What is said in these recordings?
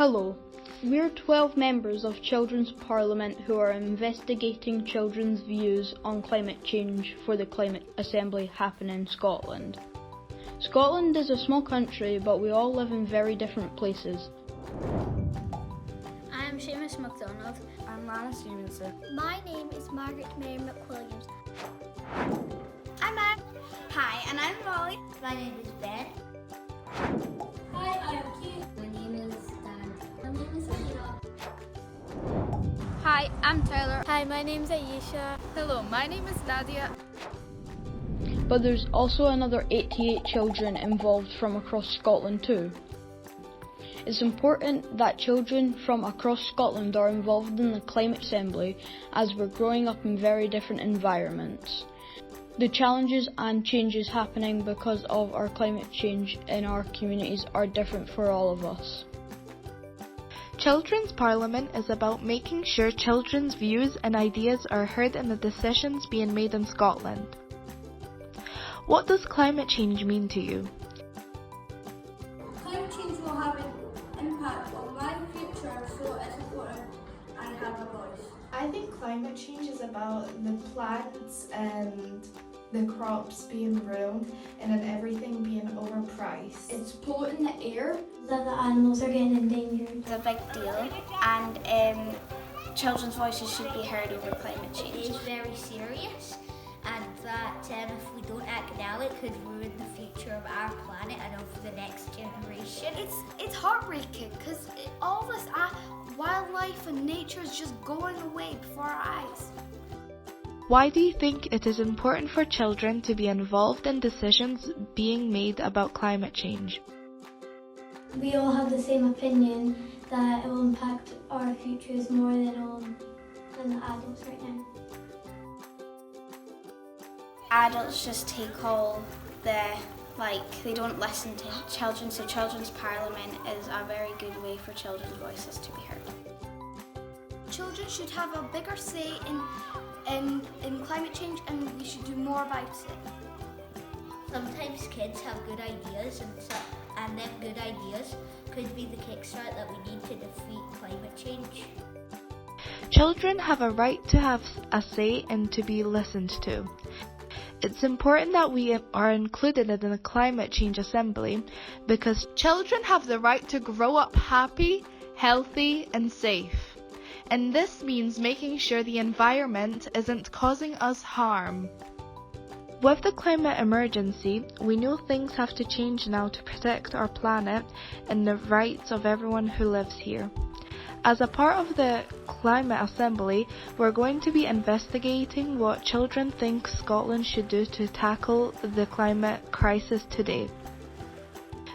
Hello, we're 12 members of Children's Parliament who are investigating children's views on climate change for the Climate Assembly happening in Scotland. Scotland is a small country, but we all live in very different places. I am Seamus MacDonald. I'm Lana Stevenson. My name is Margaret Mary McWilliams. I'm Anne. Hi, and I'm Molly. My name is Ben. Hi, I am Keith. My name is Dan. My name is Anita. Hi, I'm Tyler. Hi, my name is Aisha. Hello, my name is Nadia. But there's also another 88 children involved from across Scotland too. It's important that children from across Scotland are involved in the Climate Assembly as we're growing up in very different environments. The challenges and changes happening because of our climate change in our communities are different for all of us. Children's Parliament is about making sure children's views and ideas are heard in the decisions being made in Scotland. What does climate change mean to you? Climate change will have an impact on my future, so it's important I have a voice. I think climate change is about the plants and the crops being ruined and then everything being overpriced. It's polluting the air. That the animals are getting endangered. It's a big deal, and children's voices should be heard over climate change. It is very serious, and that if we don't act now, it could ruin the future of our planet and of the next generation. It's heartbreaking because all this wildlife and nature is just going away before our eyes. Why do you think it is important for children to be involved in decisions being made about climate change? We all have the same opinion that it will impact our futures more than the adults right now. Adults just take all they don't listen to children, so Children's Parliament is a very good way for children's voices to be heard. Children should have a bigger say in climate change, and we should do more about it. Sometimes kids have good ideas, and them good ideas could be the kickstart that we need to defeat climate change. Children have a right to have a say and to be listened to. It's important that we are included in the Climate Change Assembly because children have the right to grow up happy, healthy and safe. And this means making sure the environment isn't causing us harm. With the climate emergency, we know things have to change now to protect our planet and the rights of everyone who lives here. As a part of the Climate Assembly, we're going to be investigating what children think Scotland should do to tackle the climate crisis today.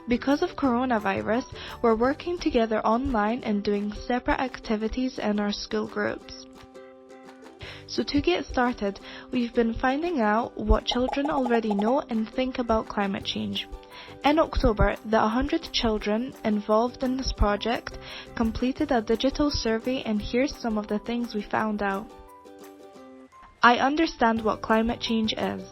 Because of coronavirus, we're working together online and doing separate activities in our school groups. So to get started, we've been finding out what children already know and think about climate change. In October, the 100 children involved in this project completed a digital survey, and here's some of the things we found out. I understand what climate change is.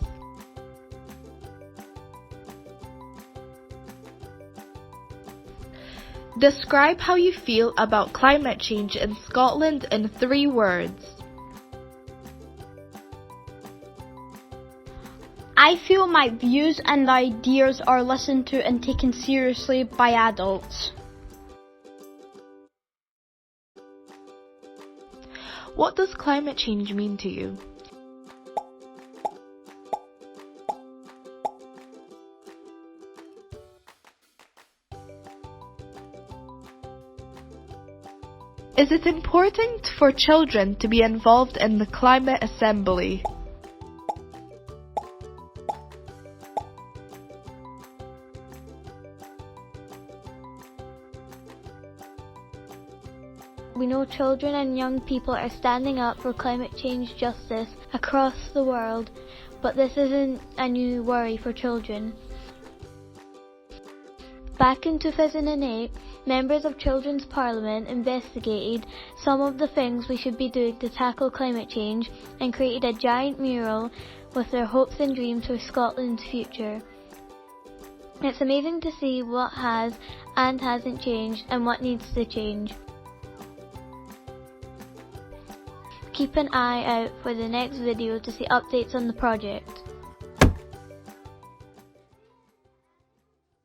Describe how you feel about climate change in Scotland in 3 words. I feel my views and ideas are listened to and taken seriously by adults. What does climate change mean to you? Is it important for children to be involved in the Climate Assembly? We know children and young people are standing up for climate change justice across the world, but this isn't a new worry for children. Back in 2008, members of Children's Parliament investigated some of the things we should be doing to tackle climate change and created a giant mural with their hopes and dreams for Scotland's future. It's amazing to see what has and hasn't changed and what needs to change. Keep an eye out for the next video to see updates on the project.